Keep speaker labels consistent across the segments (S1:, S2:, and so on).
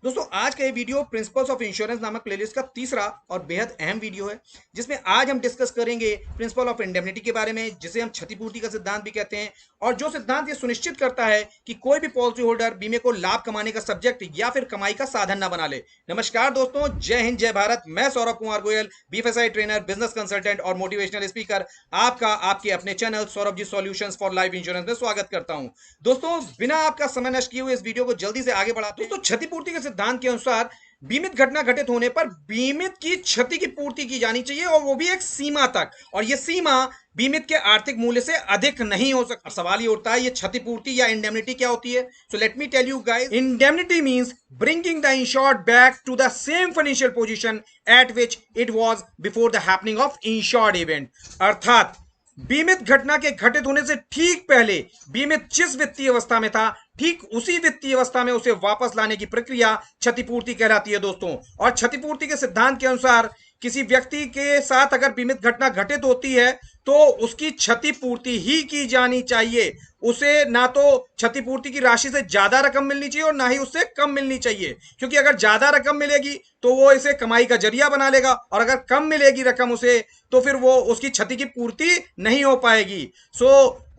S1: दोस्तों आज का ये वीडियो प्रिंसिपल्स ऑफ इंश्योरेंस नामक प्लेलिस्ट का तीसरा और बेहद अहम वीडियो है, जिसमें आज हम डिस्कस करेंगे प्रिंसिपल ऑफ इंडेमनिटी के बारे में, जिसे हम क्षतिपूर्ति का सिद्धांत भी कहते हैं। और जो सिद्धांत ये सुनिश्चित करता है कि कोई भी पॉलिसी होल्डर बीमे को लाभ कमाने का सब्जेक्ट या फिर कमाई का साधन ना बना ले। नमस्कार दोस्तों, जय हिंद जय भारत। मैं Saurabh Kumar Goyal, BFSI trainer, business consultant और मोटिवेशनल स्पीकर, आपका आपके अपने channel Saurabh ji solutions for life insurance में स्वागत करता हूं। दोस्तों बिना आपका समय नष्ट किए हुए इस वीडियो को जल्दी से आगे बढ़ाते हैं। दोस्तों क्षतिपूर्ति के सिद्धांत के अनुसार बीमित घटना घटित होने पर बीमित की क्षति की पूर्ति की जानी चाहिए, और वो भी एक सीमा तक, और ये सीमा बीमित के आर्थिक मूल्य से अधिक नहीं हो सकता। सवाल ये उठता है, ये क्षतिपूर्ति या इंडेमनिटी क्या होती है? So let me tell you guys, indemnity means bringing the insured back to the same financial position at which it was before the happening of insured event. अर्थात बीमित घटना के घटित होने से ठीक पहले बीमित जिस वित्तीय अवस्था में था, ठीक उसी वित्तीय अवस्था में उसे वापस लाने की प्रक्रिया क्षतिपूर्ति कहलाती है दोस्तों। और क्षतिपूर्ति के सिद्धांत के अनुसार किसी व्यक्ति के साथ अगर बीमित घटना घटित होती है तो उसकी क्षतिपूर्ति ही की जानी चाहिए। उसे ना तो क्षतिपूर्ति की राशि से ज्यादा रकम मिलनी चाहिए और ना ही उससे कम मिलनी चाहिए, क्योंकि अगर ज्यादा रकम मिलेगी तो वो इसे कमाई का जरिया बना लेगा, और अगर कम मिलेगी रकम उसे तो फिर वो उसकी क्षति की पूर्ति नहीं हो पाएगी।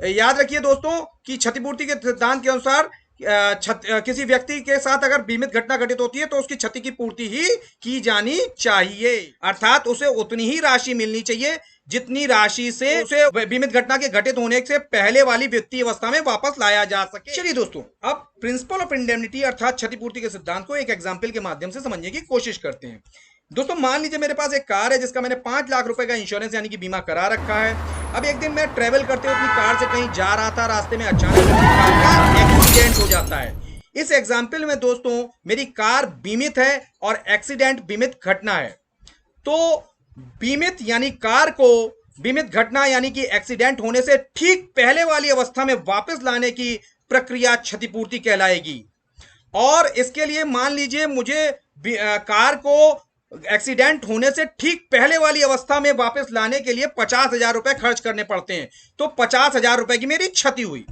S1: याद रखिए दोस्तों कि क्षतिपूर्ति के सिद्धांत के अनुसार किसी व्यक्ति के साथ अगर बीमित घटना घटित होती है तो उसकी क्षति की पूर्ति ही की जानी चाहिए, अर्थात उसे उतनी ही राशि मिलनी चाहिए जितनी राशि से उसे बीमित घटना के घटित होने से पहले वाली वित्तीय अवस्था में वापस लाया जा सके। चलिए दोस्तों, अब प्रिंसिपल ऑफ इंडेमनिटी अर्थात क्षतिपूर्ति के सिद्धांत को एक एग्जाम्पल के माध्यम से समझने की कोशिश करते हैं। दोस्तों मान लीजिए मेरे पास एक कार है जिसका मैंने 5 लाख रुपए का इंश्योरेंस यानी कि बीमा करा रखा है। अब एक दिन मैं ट्रेवल करते हुए अपनी कार से कहीं जा रहा था, रास्ते में अचानक कार का एक्सीडेंट हो जाता है। इस एग्जाम्पल में दोस्तों मेरी कार बीमित है और एक्सीडेंट बीमित घटना है। तो बीमित यानी कार को बीमित घटना यानी कि एक्सीडेंट होने से ठीक पहले वाली अवस्था में वापस लाने की प्रक्रिया क्षतिपूर्ति कहलाएगी। और इसके लिए मान लीजिए मुझे कार को एक्सीडेंट होने से ठीक पहले वाली अवस्था में वापस लाने के लिए 50,000 रुपए खर्च करने पड़ते हैं। तो 50,000 रुपए की मेरी क्षति हुई।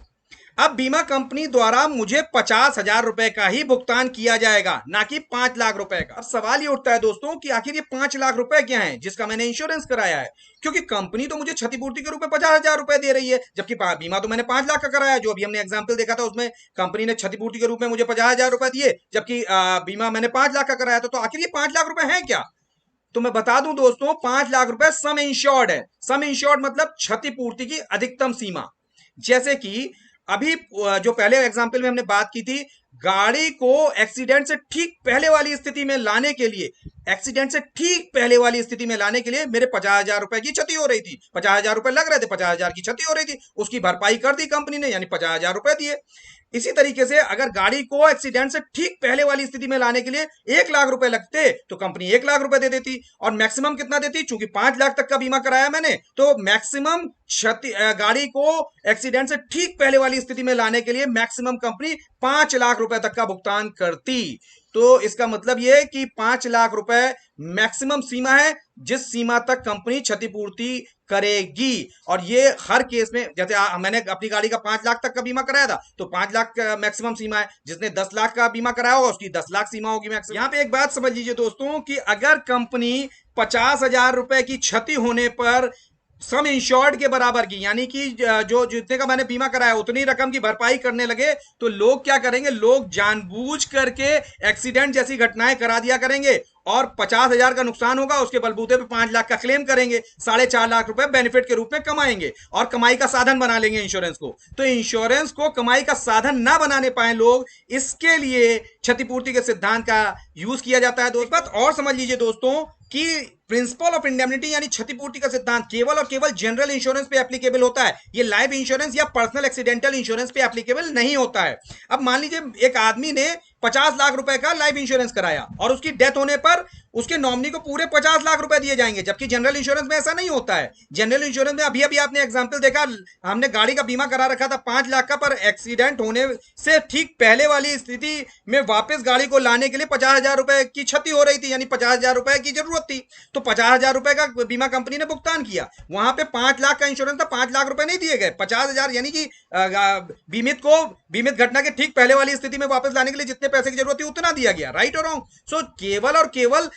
S1: अब बीमा कंपनी द्वारा मुझे 50,000 रुपए का ही भुगतान किया जाएगा, ना कि 5 लाख रुपए का। अब सवाल ये उठता है दोस्तों कि आखिर ये 5 लाख रुपए क्या है जिसका मैंने इंश्योरेंस कराया है, क्योंकि कंपनी तो मुझे क्षतिपूर्ति के रूप में 50,000 रुपए दे रही है, जबकि बीमा तो मैंने 5 लाख का कराया। जो अभी हमने एग्जाम्पल देखा था उसमें कंपनी ने क्षतिपूर्ति के रूप में मुझे 50,000 रुपए दिए, जबकि बीमा मैंने 5 लाख का कराया था। तो आखिर ये 5 लाख रुपए है क्या? तो मैं बता दूं दोस्तों, 5 लाख रुपए सम इंश्योर्ड है। सम इंश्योर्ड मतलब क्षतिपूर्ति की अधिकतम सीमा। जैसे कि अभी जो पहले एग्जांपल में हमने बात की थी, गाड़ी को एक्सीडेंट से ठीक पहले वाली स्थिति में लाने के लिए, एक्सीडेंट से ठीक पहले वाली स्थिति में लाने के लिए मेरे 50,000 रुपए की क्षति हो रही थी। 50,000 रुपए लग रहे थे, 50,000 की क्षति हो रही थी, उसकी भरपाई कर दी कंपनी ने, यानी 50,000 रुपए दिए। इसी तरीके से अगर गाड़ी को एक्सीडेंट से ठीक पहले वाली स्थिति में लाने के लिए 1 लाख रुपए लगते तो कंपनी 1 लाख रुपए दे देती। और मैक्सिमम कितना देती? चूंकि 5 लाख तक का बीमा कराया मैंने, तो मैक्सिमम क्षति गाड़ी को एक्सीडेंट से ठीक पहले वाली स्थिति में लाने के लिए मैक्सिमम कंपनी 5 लाख रुपए तक का भुगतान करती। तो इसका मतलब यह कि 5 लाख रुपए मैक्सिमम सीमा है जिस सीमा तक कंपनी क्षतिपूर्ति करेगी। और ये हर केस में, जैसे मैंने अपनी गाड़ी का 5 लाख तक का बीमा कराया था तो 5 लाख मैक्सिमम सीमा है। जिसने 10 लाख का बीमा कराया होगा उसकी 10 लाख सीमा होगी मैक्सिमम। यहां पे एक बात समझ लीजिए दोस्तों कि अगर कंपनी 50,000 रुपए की क्षति होने पर सम इंश्योर्ड के बराबर की, यानी कि जो जितने का मैंने बीमा कराया उतनी रकम की भरपाई करने लगे, तो लोग क्या करेंगे? लोग जानबूझ करके एक्सीडेंट जैसी घटनाएं करा दिया करेंगे और 50,000 का नुकसान होगा, उसके बलबूते पे 5 लाख का क्लेम करेंगे, 4.5 लाख रुपए बेनिफिट के रूप में कमाएंगे और कमाई का साधन बना लेंगे इंश्योरेंस को। तो इंश्योरेंस को कमाई का साधन ना बनाने पाए लोग, इसके लिए क्षतिपूर्ति के सिद्धांत का यूज किया जाता है। दोस्त बात और समझ लीजिए दोस्तों कि प्रिंसिपल ऑफ इंडेमनिटी यानी क्षतिपूर्ति का सिद्धांत केवल और केवल जनरल इंश्योरेंस पे एप्लीकेबल होता है। ये लाइफ इंश्योरेंस या पर्सनल एक्सीडेंटल इंश्योरेंस पे एप्लीकेबल नहीं होता है। अब मान लीजिए एक आदमी ने 50 लाख रुपए का लाइफ इंश्योरेंस कराया और उसकी डेथ होने पर उसके नॉमिनी को पूरे 50 लाख रुपए दिए जाएंगे, जबकि जनरल इंश्योरेंस में ऐसा नहीं होता है। जनरल इंश्योरेंस में अभी अभी आपने एग्जाम्पल देखा, हमने गाड़ी का बीमा करा रखा था 5 लाख का, पर एक्सीडेंट होने से ठीक पहले वाली स्थिति में वापस गाड़ी को लाने के लिए 50,000 रुपए की क्षति हो रही थी, यानी 50,000 रुपए की जरूरत थी। तो 50,000 रुपए का बीमा कंपनी ने भुगतान किया। वहां पे 5 लाख का इंश्योरेंस था, 5 लाख रुपए नहीं दिए गए, 50,000, यानी कि बीमित घटना के ठीक पहले वाली स्थिति में वापस लाने के लिए जितने पैसे की जरूरत थी उतना दिया गया। राइट और रॉन्ग? सो केवल और केवल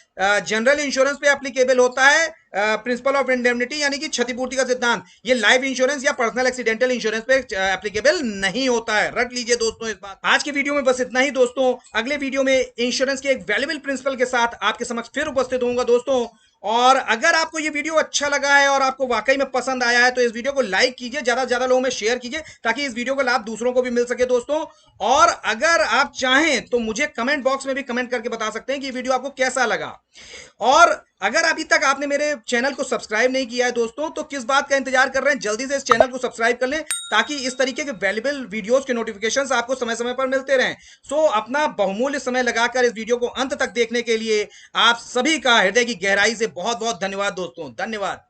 S1: जनरल इंश्योरेंस पे एप्लीकेबल होता है प्रिंसिपल ऑफ इंडेमनिटी, यानी कि क्षतिपूर्ति का सिद्धांत। ये लाइफ इंश्योरेंस या पर्सनल एक्सीडेंटल इंश्योरेंस पे एप्लीकेबल नहीं होता है। रट लीजिए दोस्तों इस बात। आज की वीडियो में बस इतना ही दोस्तों। अगले वीडियो में इंश्योरेंस के एक वैल्यूएबल प्रिंसिपल के साथ आपके समक्ष फिर उपस्थित होऊंगा दोस्तों। और अगर आपको ये वीडियो अच्छा लगा है और आपको वाकई में पसंद आया है तो इस वीडियो को लाइक कीजिए, ज्यादा से ज्यादा लोगों में शेयर कीजिए, ताकि इस वीडियो का लाभ दूसरों को भी मिल सके दोस्तों। और अगर आप चाहें तो मुझे कमेंट बॉक्स में भी कमेंट करके बता सकते हैं कि ये वीडियो आपको कैसा लगा। और अगर अभी तक आपने मेरे चैनल को सब्सक्राइब नहीं किया है दोस्तों, तो किस बात का इंतजार कर रहे हैं? जल्दी से इस चैनल को सब्सक्राइब कर लें, ताकि इस तरीके के वैल्यूएबल वीडियोस के नोटिफिकेशंस आपको समय समय पर मिलते रहें। सो अपना बहुमूल्य समय लगाकर इस वीडियो को अंत तक देखने के लिए आप सभी का हृदय की गहराई से बहुत बहुत धन्यवाद दोस्तों। धन्यवाद।